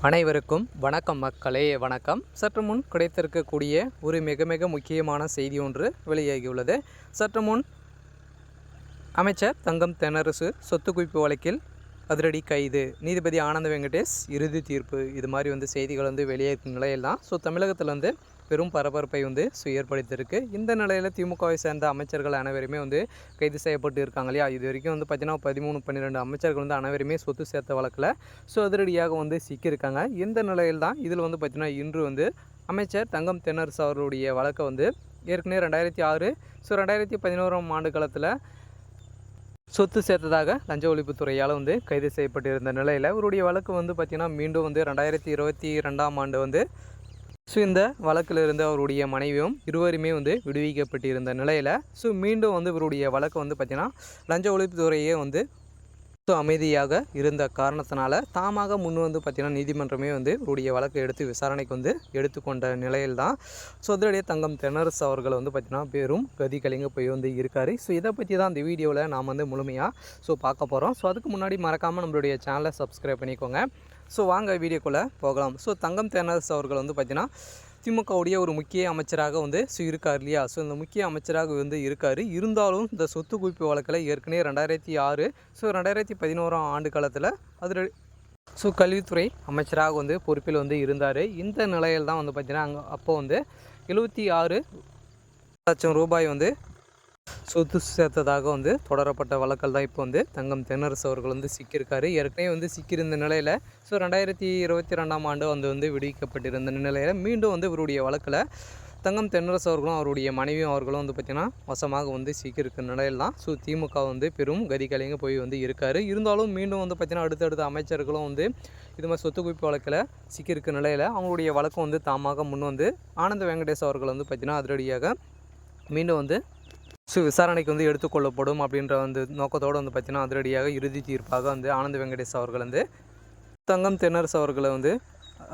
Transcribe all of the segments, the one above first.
அனைவருக்கும் வணக்கம் மக்களே, வணக்கம். சற்று முன் கிடைத்திருக்கக்கூடிய ஒரு மிக முக்கியமான செய்தி ஒன்று வெளியாகியுள்ளது. சற்று முன் அமைச்சர் தங்கம் தென்னரசு சொத்து குவிப்பு வழக்கில் அதிரடி கைது, நீதிபதி ஆனந்த வெங்கடேஷ் இறுதி தீர்ப்பு, இது மாதிரி செய்திகள் வெளியாகும் நிலையில் தான் தமிழகத்தில் பெரும் பரபரப்பை ஏற்படுத்தியிருக்கு. இந்த நிலையில் திமுகவை சேர்ந்த அமைச்சர்கள் அனைவருமே கைது செய்யப்பட்டு இருக்காங்க இல்லையா. இது வரைக்கும் பார்த்தீங்கன்னா 13-12 அமைச்சர்கள் அனைவருமே சொத்து சேர்த்த வழக்கில் அதிரடியாக சிக்கியிருக்காங்க. இந்த நிலையில் தான் இதில் பார்த்தீங்கன்னா இன்று அமைச்சர் தங்கம் தென்னரசு அவருடைய வழக்கை ஏற்கனவே 2006 2011 ஆண்டு காலத்தில் சொத்து சேர்த்ததாக லஞ்ச ஒழிப்புத்துறையால் கைது செய்யப்பட்டிருந்த நிலையில் இவருடைய வழக்கு பார்த்திங்கன்னா மீண்டும் 2022 ஆண்டு இந்த வழக்கில் இருந்து அவருடைய மனைவியும் இருவருமே விடுவிக்கப்பட்டிருந்த நிலையில் மீண்டும் இவருடைய வழக்கு பார்த்திங்கன்னா லஞ்ச ஒழிப்புத்துறையே அமைதியாக இருந்த காரணத்தினால தாமாக முன் பார்த்திங்கன்னா நீதிமன்றமே இவருடைய வழக்கை எடுத்து விசாரணைக்கு எடுத்துக்கொண்ட நிலையில் தான் அதிரடியே தங்கம் தென்னரசு அவர்கள் பார்த்திங்கன்னா பேரும் கதி கலிங்க போய் இருக்கார். இதை பற்றி தான் இந்த வீடியோவில் நாம் முழுமையாக பார்க்க போகிறோம். அதுக்கு முன்னாடி மறக்காமல் நம்மளுடைய சேனலை சப்ஸ்கிரைப் பண்ணிக்கோங்க. வாங்க வீடியோக்குள்ளே போகலாம். தங்கம் தென்னரசு அவர்கள் பார்த்திங்கன்னா திமுகவுடைய ஒரு முக்கிய அமைச்சராக இருக்கார் இல்லையா. இந்த முக்கிய அமைச்சராக இருக்கார். இருந்தாலும் இந்த சொத்து குவிப்பு வழக்கில் ஏற்கனவே 2006 2011 ஆண்டு காலத்தில் அதில் கல்வித்துறை அமைச்சராக பொறுப்பில் இருந்தார். இந்த நிலையில் தான் பார்த்திங்கன்னா அப்போ 76 லட்சம் ரூபாய் சொத்து சேர்த்ததாக தொடரப்பட்ட வழக்கில் தான் இப்போ தங்கம் தென்னரசு அவர்கள் சிக்கியிருக்காரு. ஏற்கனவே சிக்கியிருந்த நிலையில் 2022 ஆண்டு விடுவிக்கப்பட்டிருந்த நிலையில் மீண்டும் இவருடைய வழக்கில் தங்கம் தென்னரசு அவர்களும் அவருடைய மனைவியும் அவர்களும் பார்த்திங்கன்னா வசமாக சிக்கியிருக்க நிலையில் தான் திமுக பெரும் கதிகலைங்க போய் இருக்கார். இருந்தாலும் மீண்டும் பார்த்திங்கன்னா அடுத்தடுத்த அமைச்சர்களும் இது மாதிரி சொத்து குவிப்பு வழக்கில் சிக்கியிருக்க நிலையில் அவங்களுடைய வழக்கம் தாமாக முன் ஆனந்த வெங்கடேஷ் அவர்கள் பார்த்திங்கன்னா அதிரடியாக மீண்டும் விசாரணைக்கு எடுத்துக்கொள்ளப்படும் அப்படின்ற நோக்கத்தோடு பார்த்திங்கன்னா அதிரடியாக இறுதி தீர்ப்பாக ஆனந்த வெங்கடேஷ் அவர்கள் தங்கம் தென்னரசு அவர்களை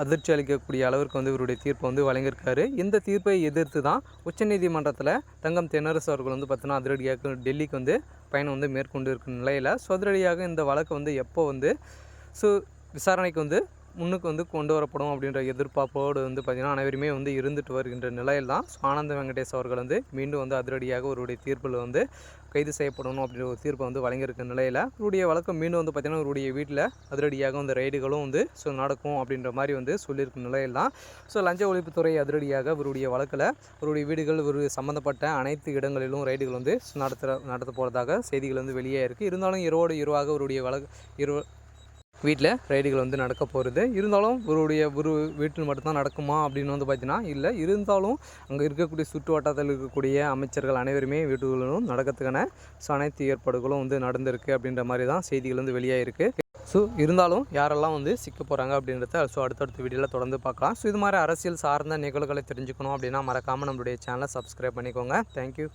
அதிர்ச்சி அளிக்கக்கூடிய அளவிற்கு இவருடைய தீர்ப்பை வழங்கியிருக்காரு. இந்த தீர்ப்பை எதிர்த்து தான் உச்சநீதிமன்றத்தில் தங்கம் தென்னரசு அவர்கள் பார்த்திங்கன்னா அதிரடியாக டெல்லிக்கு பயணம் மேற்கொண்டு இருக்கும் நிலையில் அதிரடியாக இந்த வழக்கு எப்போ விசாரணைக்கு முன்னுக்கு கொண்டு வரப்படும் அப்படின்ற எதிர்பார்ப்போடு பார்த்திங்கன்னா அனைவருமே இருந்துட்டு வருகின்ற நிலையில் தான் ஆனந்த வெங்கடேஷ் அவர்கள் மீண்டும் அதிரடியாக அவருடைய தீர்ப்பில் கைது செய்யப்படணும் அப்படின்ற ஒரு தீர்ப்பை வழங்கியிருக்க நிலையில் இவருடைய வழக்கம் மீண்டும் பார்த்திங்கன்னா இவருடைய வீட்டில் அதிரடியாக ரைடுகளும் நடக்கும் அப்படின்ற மாதிரி சொல்லியிருக்க நிலையில் தான் லஞ்ச ஒழிப்புத்துறை அதிரடியாக இவருடைய வழக்கில் இவருடைய வீடுகள் இவர் சம்மந்தப்பட்ட அனைத்து இடங்களிலும் ரைடுகள் நடத்த போகிறதாக செய்திகள் வெளியே இருக்குது. இருந்தாலும் இரவாக இவருடைய வழக்கு வீட்டில் ரைடுகள் நடக்க போகிறது. இருந்தாலும் இவருடைய வீட்டில் மட்டும்தான் நடக்குமா அப்படின்னு பார்த்தீங்கன்னா இல்லை. இருந்தாலும் அங்கே இருக்கக்கூடிய சுற்று வட்டாரத்தில் இருக்கக்கூடிய அமைச்சர்கள் அனைவருமே வீட்டுகளும் நடக்கிறதுக்கான அனைத்து ஏற்பாடுகளும் நடந்திருக்கு அப்படின்ற மாதிரி தான் செய்திகள் வெளியாகிருக்கு. இருந்தாலும் யாரெல்லாம் சிக்க போகிறாங்க அப்படின்றத அடுத்தடுத்த வீடியோவில் தொடர்ந்து பார்க்கலாம். இது மாதிரி அரசியல் சார்ந்த நிகழ்வுகளை தெரிஞ்சுக்கணும் அப்படின்னா மறக்காமல் நம்மளுடைய சேனலை சப்ஸ்கிரைப் பண்ணிக்கோங்க. தேங்க்யூ.